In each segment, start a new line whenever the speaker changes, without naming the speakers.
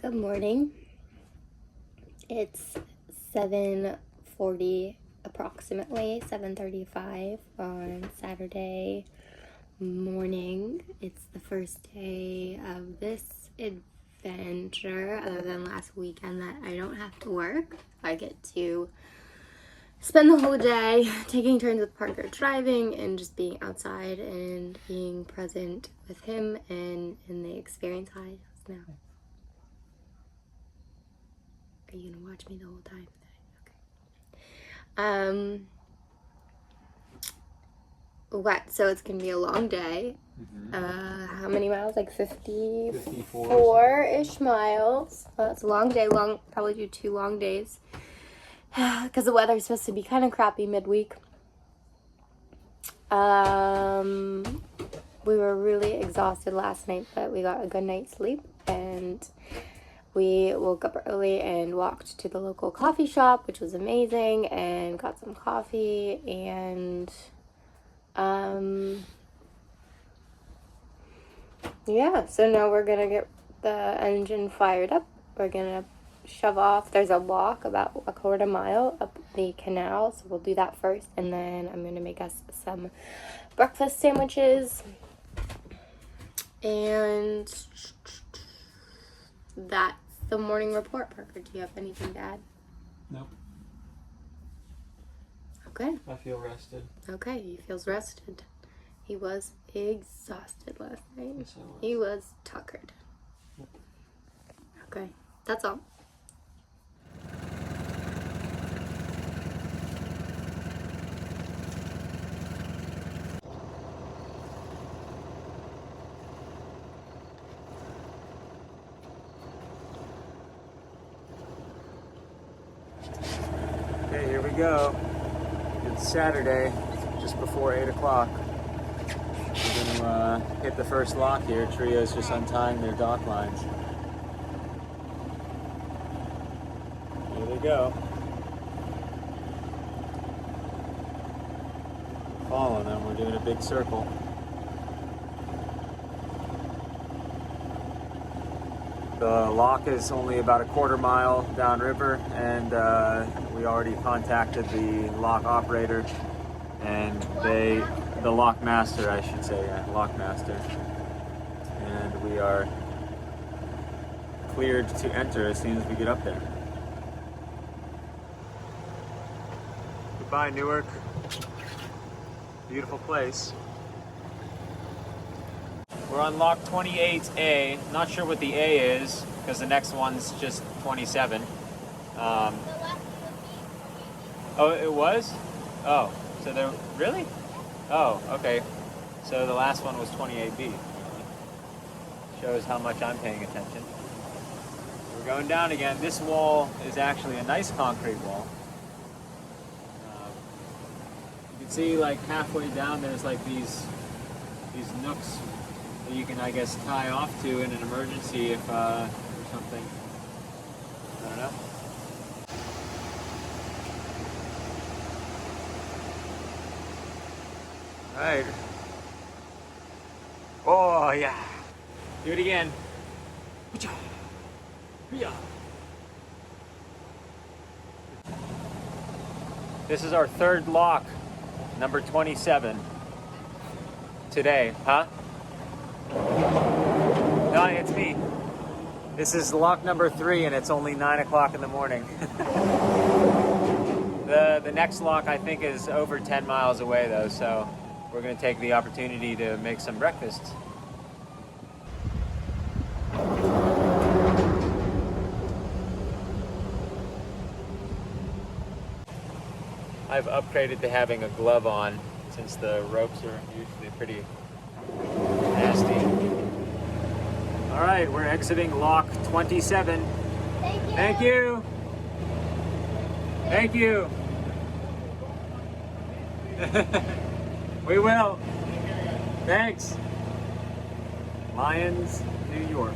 Good morning. It's 7:40, approximately 7:35 on Saturday morning. It's the first day of this adventure, other than last weekend that I don't have to work. I get to spend the whole day taking turns with Parker driving and just being outside and being present with him and in the experience. Hi, now. Are you gonna watch me the whole time? Okay. What? So it's gonna be a long day. How many miles? Like 54-ish miles. Well, it's a long day. Probably do 2 long days. Because the weather's supposed to be kind of crappy midweek. We were really exhausted last night, but we got a good night's sleep, and we woke up early and walked to the local coffee shop, which was amazing, and got some coffee, and yeah, so now we're gonna get the engine fired up. We're gonna shove off. There's a walk about a quarter mile up the canal, so we'll do that first, and then I'm gonna make us some breakfast sandwiches, and that's the morning report. Parker, do you have anything to add?
Nope.
Okay.
I feel rested.
Okay, he feels rested. He was exhausted last night.
Yes, I was.
He was tuckered.
Yep.
Okay, that's all.
Okay, here we go. It's Saturday, just before 8 o'clock. We're going to hit the first lock here. Trio's just untying their dock lines. Here they go. Following them, we're doing a big circle. The lock is only about a quarter mile downriver, and we already contacted the lock operator and the lock master, I should say, lock master, and we are cleared to enter as soon as we get up there. Goodbye, Newark. Beautiful place. We're on lock 28A. Not sure what the A is, because the next one's just 27. Oh, it was? Oh, so there, really? Oh, okay. So the last one was 28B. Shows how much I'm paying attention. We're going down again. This wall is actually a nice concrete wall. You can see like halfway down there's like these nooks that you can, I guess, tie off to in an emergency if or something. I don't know. All right. Oh yeah. Do it again. This is our third lock, number 27. Today, huh? No, it's me. This is lock number 3, and it's only 9 o'clock in the morning. The next lock, I think, is over 10 miles away, though, so we're going to take the opportunity to make some breakfast. I've upgraded to having a glove on, since the ropes are usually pretty nasty. All right, we're exiting lock 27. Thank you. Thank you. We will. Thanks. Lyons, New York.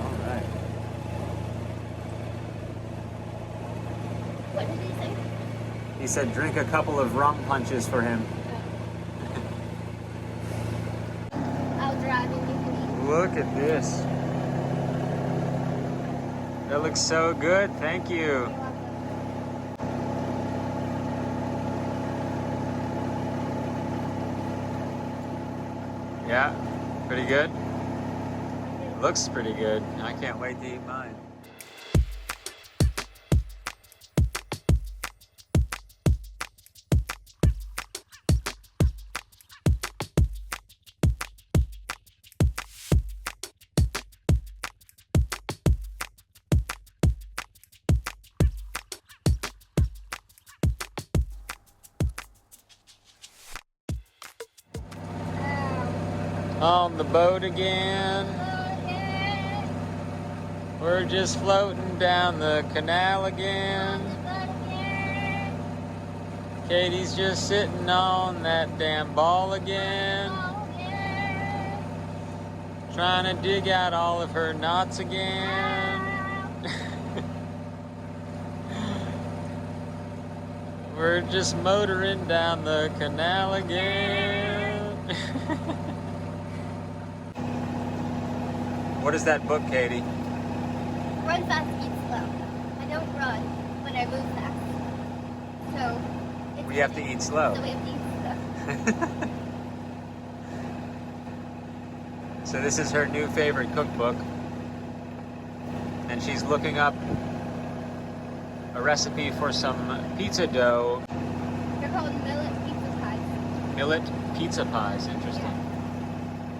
All right.
What did he say?
He said drink a couple of rum punches for him.
I'll drive and you can eat.
Look at this. That looks so good. Thank you.
You're welcome.
Yeah, pretty good. Looks pretty good. I can't wait to eat mine. On the boat again. We're just floating down the canal again. Katie's just sitting on that damn ball again. Trying to dig out all of her knots again. We're just motoring down the canal again. What is that book, Katie?
Run fast, eat slow. I don't run, but I move fast. So
We have to eat slow.
So we have to eat slow.
So this is her new favorite cookbook. And she's looking up a recipe for some pizza dough.
They're called millet pizza pies.
Millet pizza pies, interesting.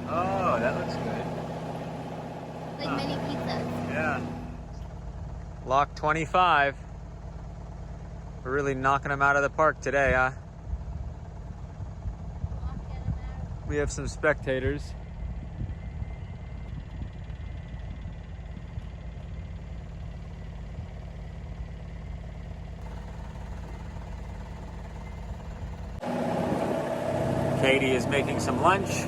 Oh, that looks good.
Like mini pizzas.
Yeah. Lock 25. We're really knocking them out of the park today, huh? We have some spectators. Katie is making some lunch,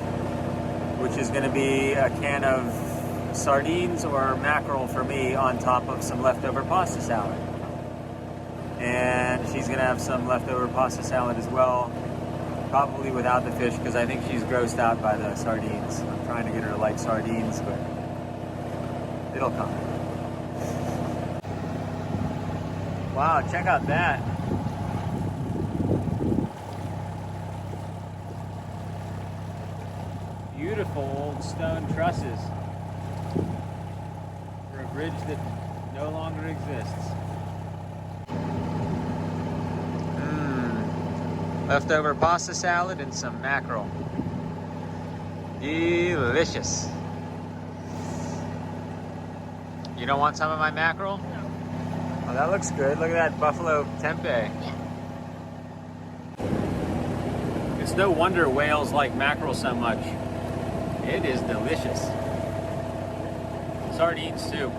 which is going to be a can of sardines or mackerel for me on top of some leftover pasta salad. And she's going to have some leftover pasta salad as well, probably without the fish because I think she's grossed out by the sardines. I'm trying to get her to like sardines, but it'll come. Wow, check out that. Beautiful old stone trusses for a bridge that no longer exists. Leftover pasta salad and some mackerel. Delicious. You don't want some of my mackerel?
No.
Oh, that looks good. Look at that buffalo tempeh.
Yeah.
It's no wonder whales like mackerel so much. It is delicious. Sardines too.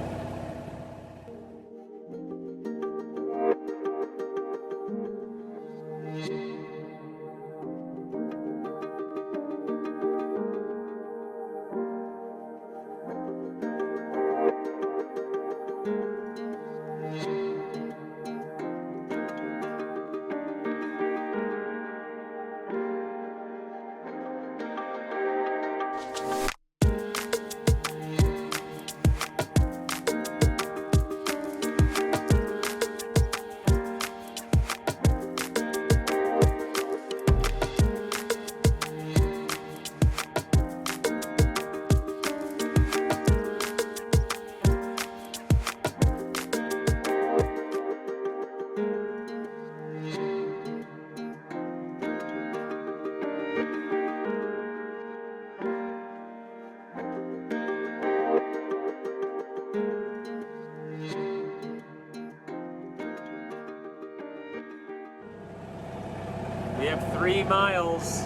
We have 3 miles,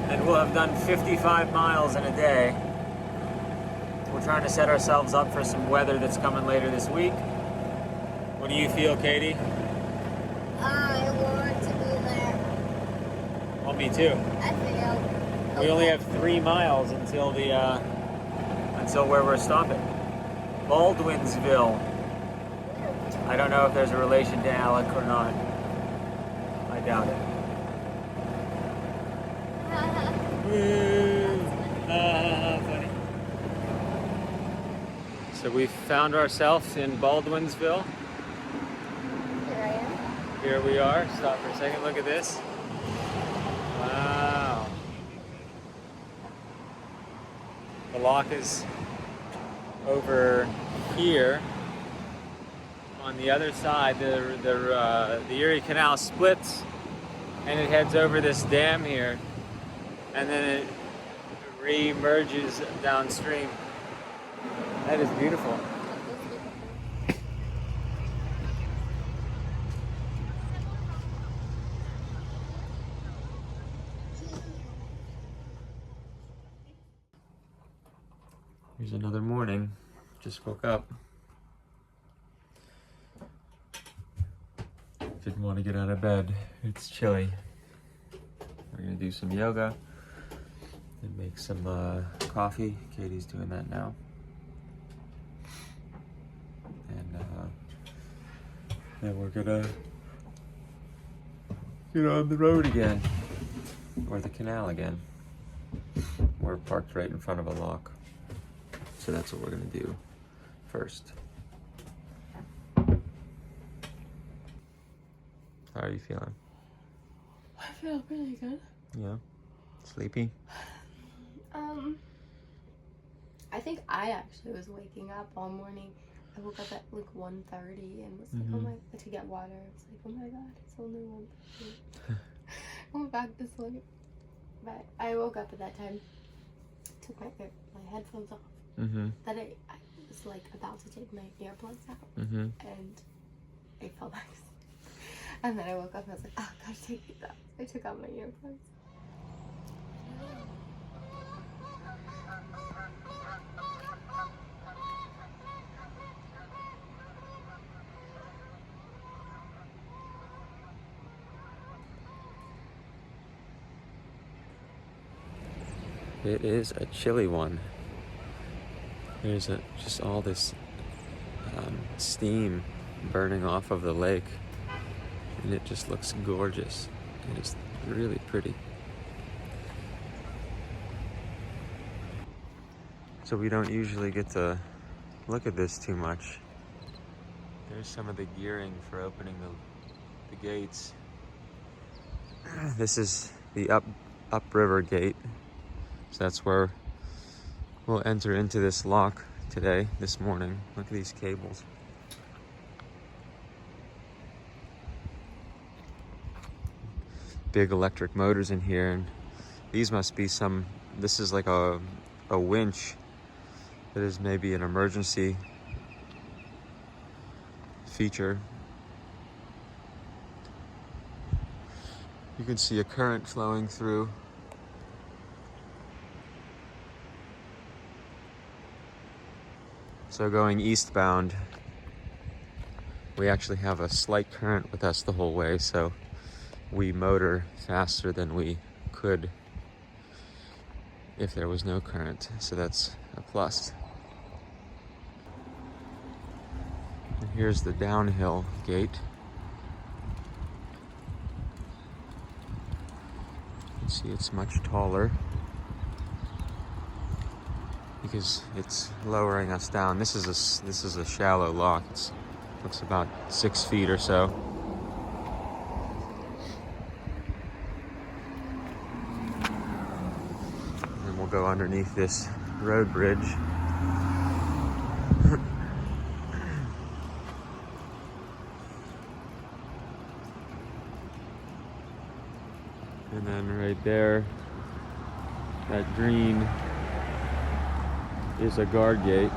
and we'll have done 55 miles in a day. We're trying to set ourselves up for some weather that's coming later this week. What do you feel, Katie?
I want to go there.
Well, me too.
I feel.
We only have 3 miles until the until where we're stopping. Baldwinsville. I don't know if there's a relation to Alec or not. I doubt it. Funny. So we found ourselves in Baldwinsville.
Here I am.
Here we are. Stop for a second. Look at this. Wow. The lock is over here. On the other side, the Erie Canal splits, and it heads over this dam here, and then it re-emerges downstream. That is beautiful. Here's another morning. Just woke up. Didn't want to get out of bed. It's chilly. We're gonna do some yoga and make some coffee. Katie's doing that now. And then we're gonna get on the road again, or the canal again. We're parked right in front of a lock. So that's what we're gonna do first. How are you feeling?
I feel really good.
Yeah. Sleepy?
I think I actually was waking up all morning. I woke up at like 1:30 and was like, oh my, to get water. I was like, oh my god, it's only 1:30. I went back to sleep. But I woke up at that time, took my headphones off. Then I was like about to take my earplugs out, and I fell back asleep. And then I woke up and I was like, oh, gotta take these out. I took out my earplugs.
It is a chilly one. There's just all this steam burning off of the lake, and it just looks gorgeous. It's really pretty. So we don't usually get to look at this too much. There's some of the gearing for opening the gates. This is the upriver gate. So that's where we'll enter into this lock today, this morning. Look at these cables. Big electric motors in here, and these must be this is like a winch that is maybe an emergency feature. You can see a current flowing through. So going eastbound, we actually have a slight current with us the whole way, so we motor faster than we could if there was no current. So that's a plus. And here's the downhill gate. You can see it's much taller because it's lowering us down. This is a shallow lock. It looks about 6 feet or so. And we'll go underneath this road bridge. And then right there, that green is a guard gate.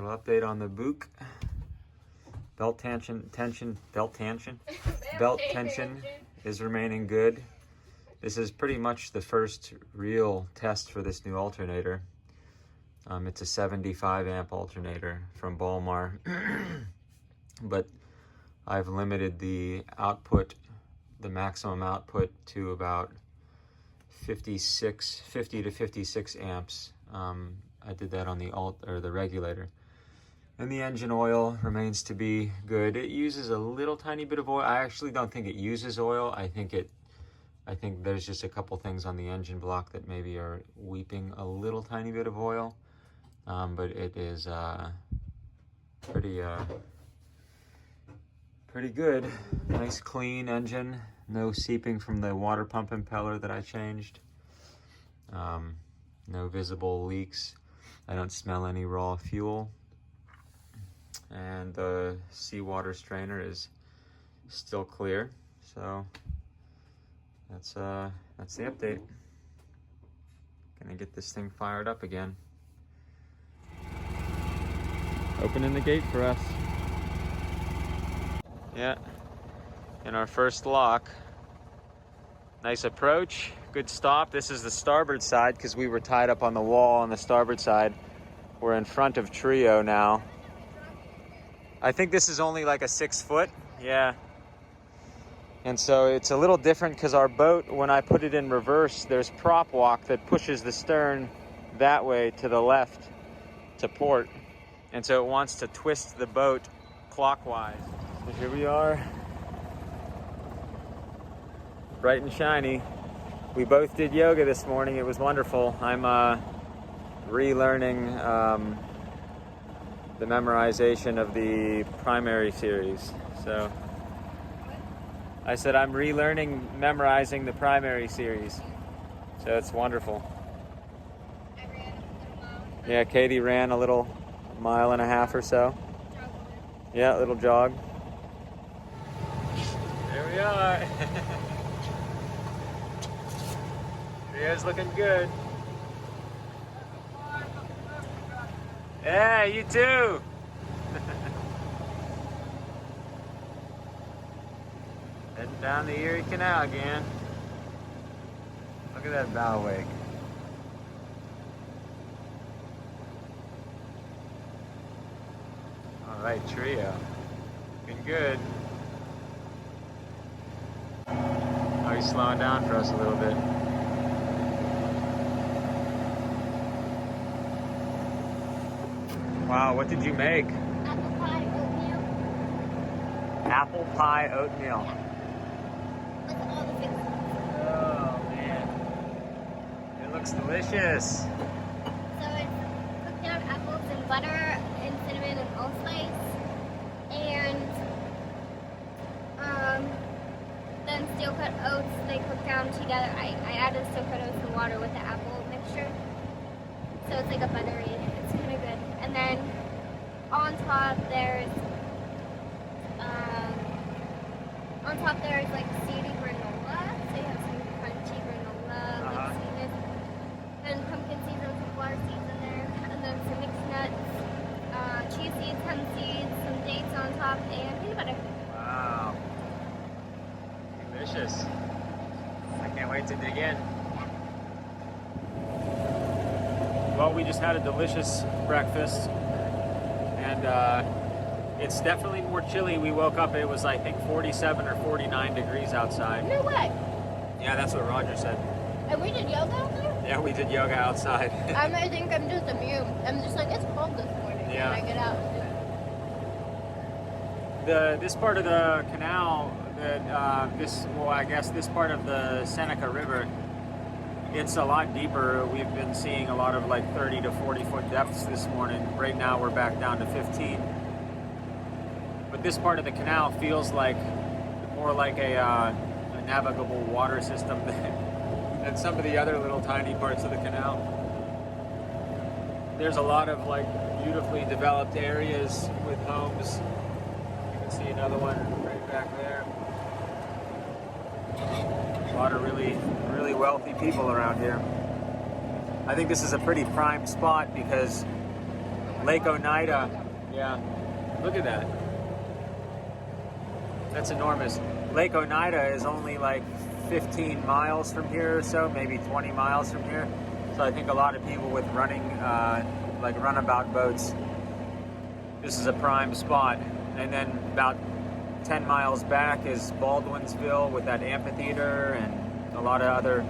Update on the book. Belt tension is remaining good. This is pretty much the first real test for this new alternator. It's a 75 amp alternator from Balmar, but I've limited the output, the maximum output, to about 50 to 56 amps. I did that on the regulator. And the engine oil remains to be good. It uses a little tiny bit of oil. I actually don't think it uses oil. I think there's just a couple things on the engine block that maybe are weeping a little tiny bit of oil. But it is pretty good. Nice clean engine. No seeping from the water pump impeller that I changed. No visible leaks. I don't smell any raw fuel. And the seawater strainer is still clear. So that's the update. Gonna get this thing fired up again. Opening the gate for us. Yeah, in our first lock. Nice approach, good stop. This is the starboard side because we were tied up on the wall on the starboard side. We're in front of Trio now. I think this is only like a 6 foot, yeah. And so it's a little different because our boat, when I put it in reverse, there's prop walk that pushes the stern that way to the left to port. And so it wants to twist the boat clockwise. So here we are, bright and shiny. We both did yoga this morning. It was wonderful. I'm relearning the memorization of the primary series. So I said I'm relearning memorizing the primary series. So it's wonderful. Yeah, Katie ran a little 1.5 miles or so. Yeah, a little jog. There we are. Rio's looking good. Yeah, you too. Heading down the Erie Canal again. Look at that bow wake. All right, Trio. Looking good. Oh, he's slowing down for us a little bit. Wow, what did you make?
Apple pie oatmeal.
Apple pie oatmeal.
Yeah. With all the fixings.
Oh, man. It looks delicious.
So it's cooked down apples and butter and cinnamon and allspice. And then steel cut oats, they cook down together. I added steel cut oats and water with the apple mixture. So it's like a buttery, it's kind of good. And then on top there's like seedy granola. So you have some crunchy granola, like sweetness. And pumpkin seeds and some water seeds in there. And then some mixed nuts, chia seeds, hemp seeds, some dates on top, and peanut butter.
Wow. Delicious. I can't wait to dig in. Well, we just had a delicious breakfast, and it's definitely more chilly. We woke up, it was I think 47 or 49 degrees outside.
No way.
Yeah, that's what Roger said.
And we did yoga out there?
Yeah, we did yoga outside.
I think I'm just immune. I'm just like, it's cold this morning when I get out.
This part of the canal, I guess this part of the Seneca River, it's a lot deeper. We've been seeing a lot of like 30 to 40 foot depths this morning. Right now we're back down to 15. But this part of the canal feels like more like a navigable water system than some of the other little tiny parts of the canal. There's a lot of like beautifully developed areas with homes. You can see another one right back there. A lot of really wealthy people around here. I think this is a pretty prime spot because Lake Oneida, yeah, look at that. That's enormous. Lake Oneida is only like 15 miles from here or so, maybe 20 miles from here. So I think a lot of people with running like runabout boats. This is a prime spot. And then about 10 miles back is Baldwinsville with that amphitheater and a lot of other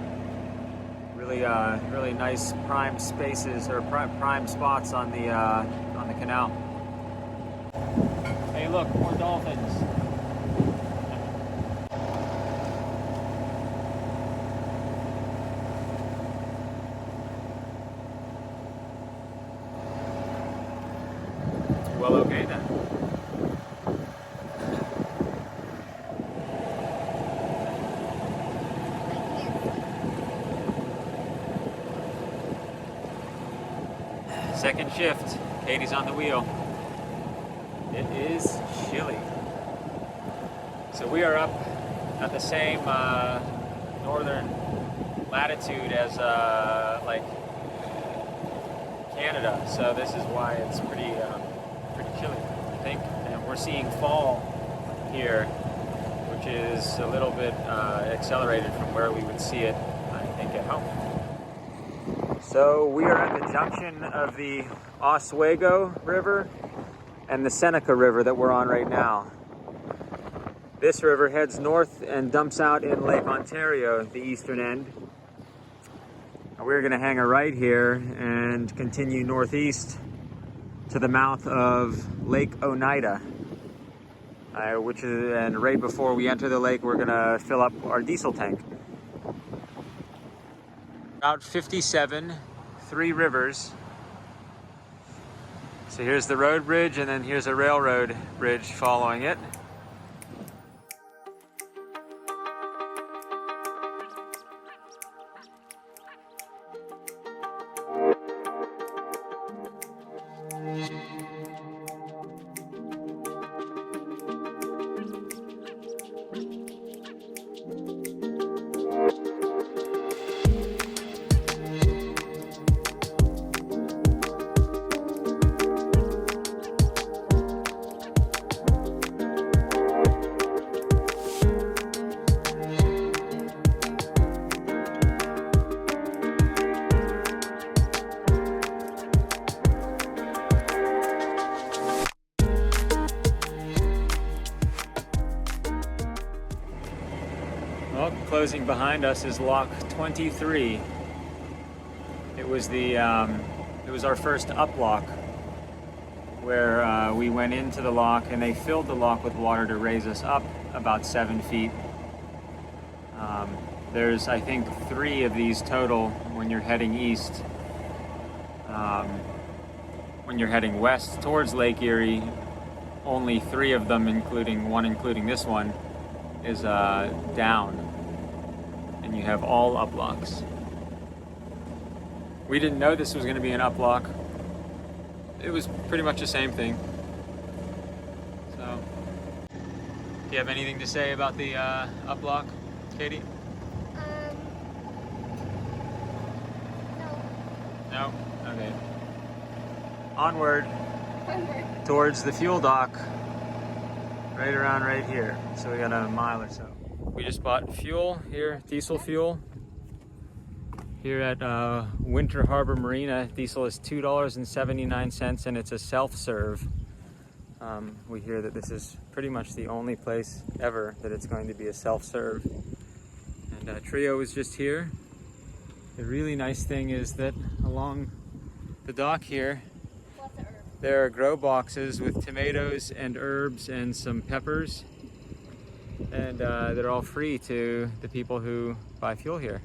really nice prime spaces or prime spots on the canal. Hey, look, more dolphins. Well, okay then. Second shift, Katie's on the wheel. It is chilly. So we are up at the same northern latitude as like Canada. So this is why it's pretty chilly, I think. And we're seeing fall here, which is a little bit accelerated from where we would see it, I think, at home. So we are at the junction of the Oswego River and the Seneca River that we're on right now. This river heads north and dumps out in Lake Ontario, the eastern end. We're going to hang a right here and continue northeast to the mouth of Lake Oneida, and right before we enter the lake, we're going to fill up our diesel tank. Route 57, 3 rivers. So here's the road bridge, and then here's a railroad bridge following it. Well, closing behind us is lock 23. It was our first up lock, where we went into the lock and they filled the lock with water to raise us up about 7 feet. There's, I think, 3 of these total when you're heading east. When you're heading west towards Lake Erie, only 3 of them, including this one, is down, and you have all up locks. We didn't know this was going to be an up lock. It was pretty much the same thing. So, do you have anything to say about the up lock, Katie? No. No? Okay. Onward. Towards the fuel dock. Right around right here. So we got a mile or so. We just bought fuel here, diesel fuel. Here at Winter Harbor Marina, diesel is $2.79 and it's a self-serve. We hear that this is pretty much the only place ever that it's going to be a self-serve. And Trio is just here. The really nice thing is that along the dock here, there are grow boxes with tomatoes and herbs and some peppers. And they're all free to the people who buy fuel here.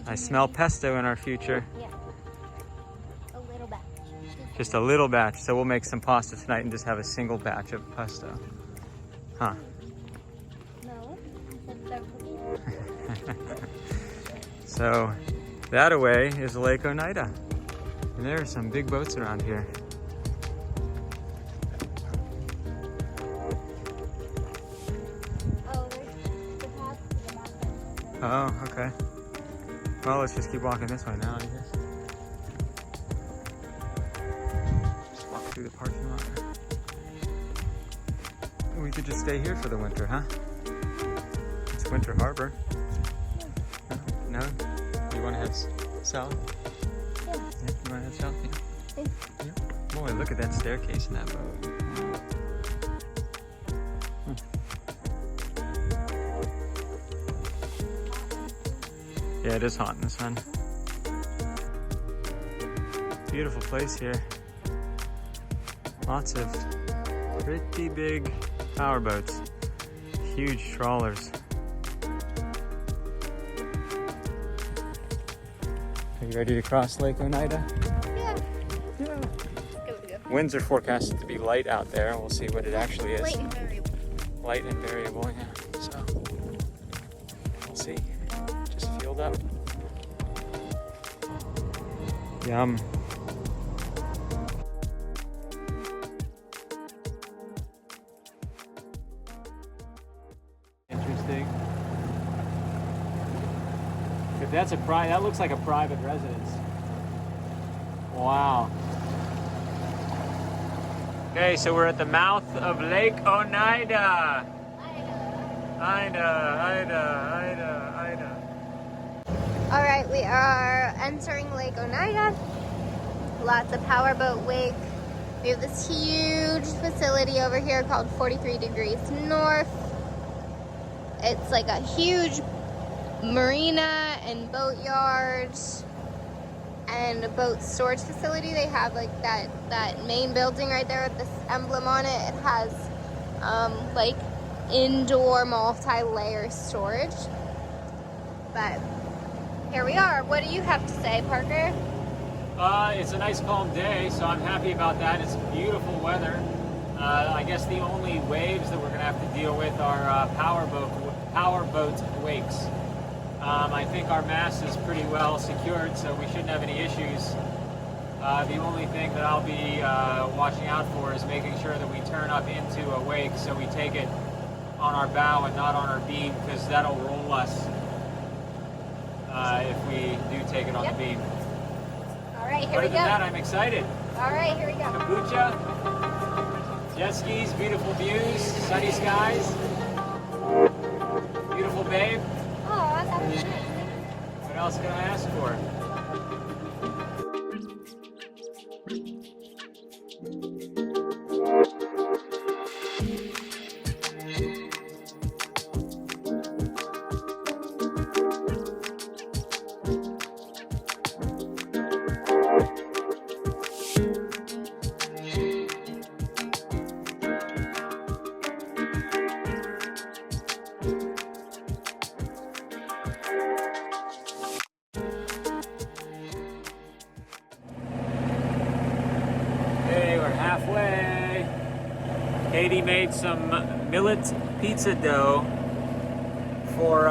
I smell pesto in our future.
Yeah. A little batch.
Just a little batch. So we'll make some pasta tonight and just have a single batch of pesto. Huh.
No.
So that away is Lake Oneida. And there are some big boats around here.
Oh, there's the path to the mountain.
Oh, okay. Well, let's just keep walking this way now, I guess. Just walk through the parking lot. We could just stay here for the winter, huh? It's Winter Harbor. No? You want to have salad?
Yeah.
Yeah, you want to have salad? Yeah.
Thanks.
Yeah. Boy, look at that staircase in that boat. Yeah, it is hot in the sun. Beautiful place here. Lots of pretty big power boats. Huge trawlers. Are you ready to cross Lake Oneida?
Yeah.
Yeah.
Let's go.
Winds are forecasted to be light out there. We'll see what it actually is.
Light and variable.
Light and variable, yeah. So, we'll see. Just fueled up. Yum. Interesting. If that's that looks like a private residence. Wow. Okay, so we're at the mouth of Lake Oneida. Ida.
All right, we are entering Lake Oneida. Lots of powerboat wake. We have this huge facility over here called 43 Degrees North. It's like a huge marina and boatyard and a boat storage facility. They have like that main building right there with this emblem on it. It has like indoor multi-layer storage. But here we are. What do you have to say, Parker?
It's a nice calm day, so I'm happy about that. It's beautiful weather. I guess the only waves that we're going to have to deal with are power boat wakes. I think our mast is pretty well secured, so we shouldn't have any issues. The only thing that I'll be watching out for is making sure that we turn up into a wake, so we take it on our bow and not on our beam, because that'll roll us if we do take it on the beam.
All right, here
Other
we go.
than that, I'm excited.
All right, here we go.
Kombucha, jet skis, beautiful views, sunny skies, beautiful babe.
Oh, that's
What else can I ask for? Halfway. Katie made some millet pizza dough for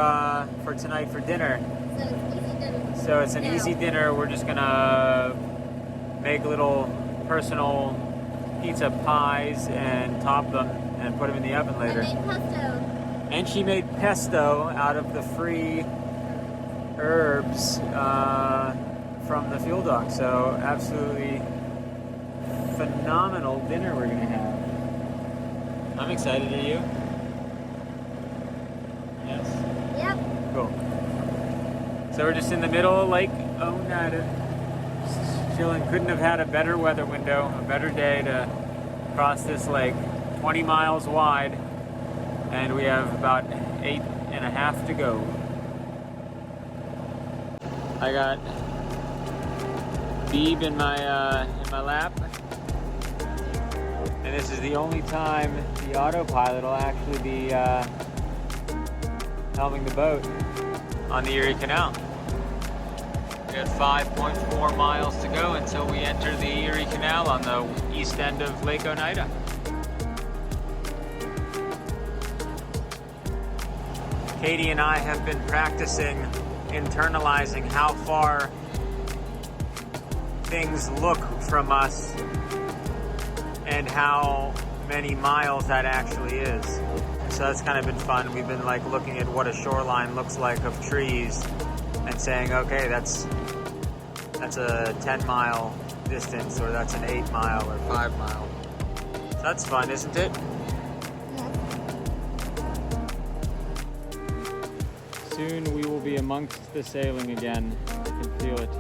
tonight for dinner.
So it's easy dinner.
So it's an easy dinner. We're just gonna make little personal pizza pies and top them and put them in the oven later.
I made pesto.
And she made pesto out of the free herbs from the fuel dock. So absolutely phenomenal dinner we're gonna have. I'm excited. Are you? Yes.
Yep.
Cool. So we're just in the middle of Lake Oneida, just chilling. Couldn't have had a better weather window, a better day to cross this lake. 20 miles wide, and we have about 8.5 to go. I got Beeb in my lap. And this is the only time the autopilot will actually be helming the boat on the Erie Canal. We have 5.4 miles to go until we enter the Erie Canal on the east end of Lake Oneida. Katie and I have been practicing internalizing how far things look from us and how many miles that actually is. So that's kind of been fun. We've been like looking at what a shoreline looks like of trees and saying, okay, that's a 10-mile distance, or that's an 8-mile or 5-mile. So that's fun, isn't it? soon we will be amongst the sailing again. I can feel it.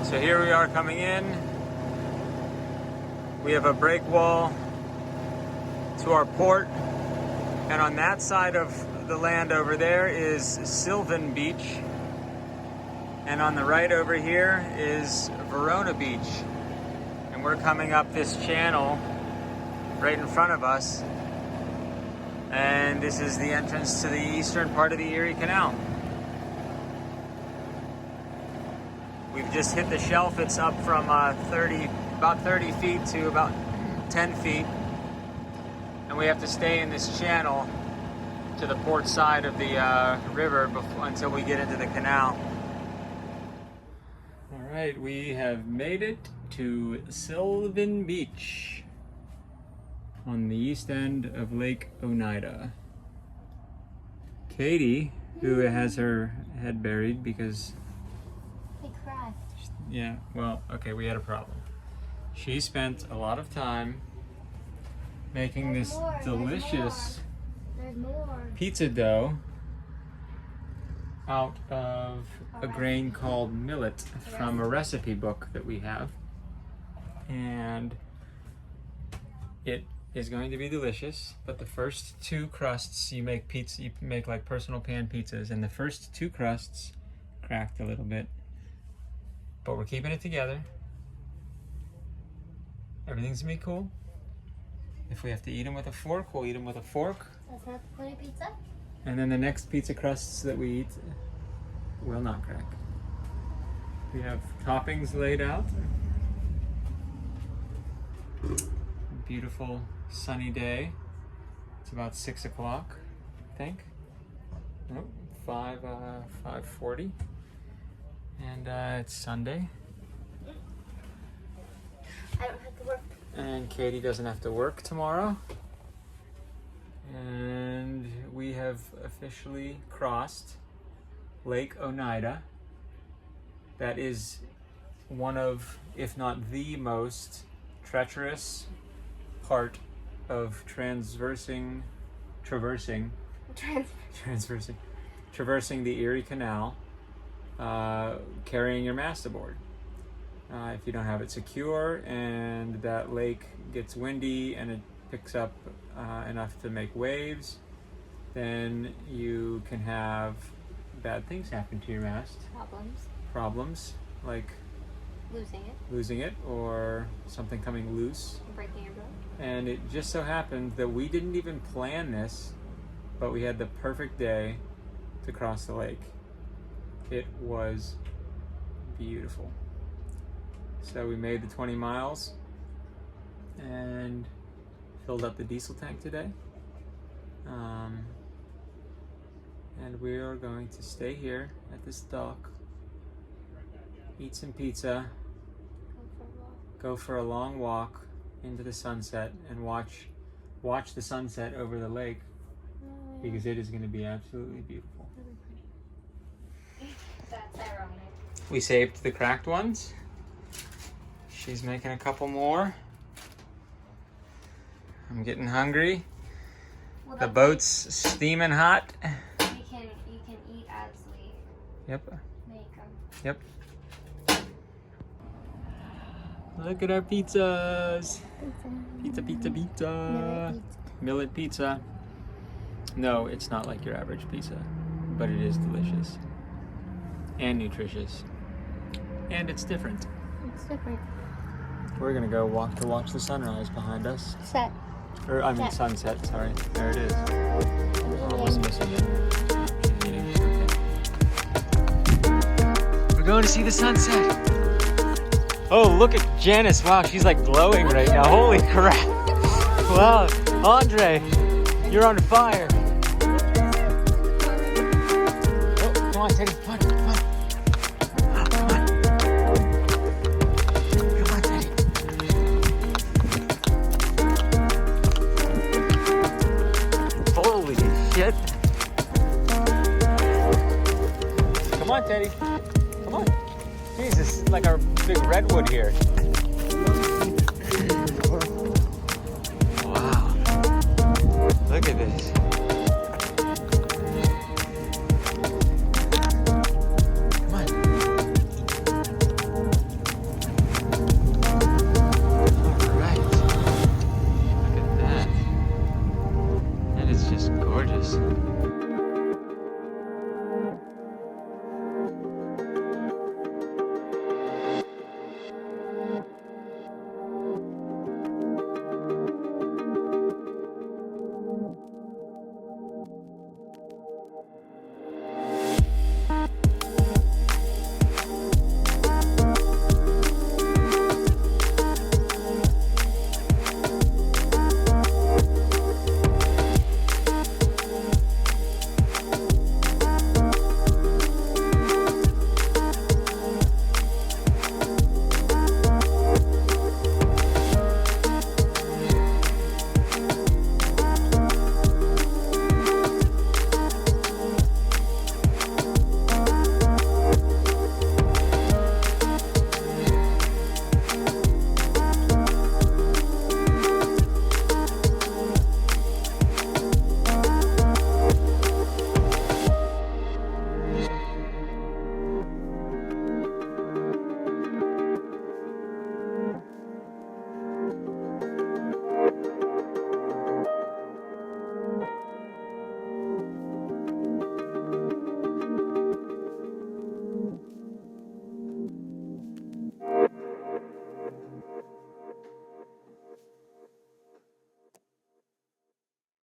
So here we are coming in. We have a break wall to our port, and on that side of the land over there is Sylvan Beach, and on the right over here is Verona Beach. And we're coming up this channel right in front of us, and this is the entrance to the eastern part of the Erie Canal. We've just hit the shelf. It's up from about 30 feet to about 10 feet. And we have to stay in this channel to the port side of the river until we get into the canal. All right, we have made it to Sylvan Beach on the east end of Lake Oneida. Katie, who has her head buried because... Yeah, well, okay, we had a problem. She spent a lot of time making this delicious pizza dough out of a grain called millet from a recipe book that we have. And it is going to be delicious, but the first two crusts you make like personal pan pizzas, and the first two crusts cracked a little bit. But we're keeping it together. Everything's gonna be cool. If we have to eat them with a fork, we'll eat them with a fork.
That's not the funny pizza?
And then the next pizza crusts that we eat will not crack. We have toppings laid out. Beautiful sunny day. It's about 6 o'clock, I think. Nope, 5:40. And it's Sunday.
I don't have to work.
And Katie doesn't have to work tomorrow. And we have officially crossed Lake Oneida. That is one of, if not the most treacherous part of traversing the Erie Canal. Carrying your mast aboard. If you don't have it secure and that lake gets windy and it picks up enough to make waves, then you can have bad things happen to your mast. Problems like losing it or something coming loose.
Breaking your boat.
And it just so happened that we didn't even plan this, but we had the perfect day to cross the lake. It was beautiful. So we made the 20 miles and filled up the diesel tank today. And we are going to stay here at this dock, eat some pizza, go for a long walk into the sunset, and watch the sunset over the lake, because it is going to be absolutely beautiful.
That's ironic.
We saved the cracked ones. She's making a couple more. I'm getting hungry.
Well,
the boat's steaming hot.
You can eat as we make them.
Yep. Look at our pizzas. Pizza. Millet pizza. No, it's not like your average pizza, but it is delicious. And nutritious. And it's different.
It's different.
We're gonna go walk to watch the sunrise behind us. Sunset, sorry. There it is. We're almost missing it. We're going to see the sunset. Oh, look at Janice. Wow, she's like glowing right now. Holy crap. Wow, Andre, you're on fire. Oh, come on, Teddy, come on. Come on, Teddy. redwood here. Wow. Look at this.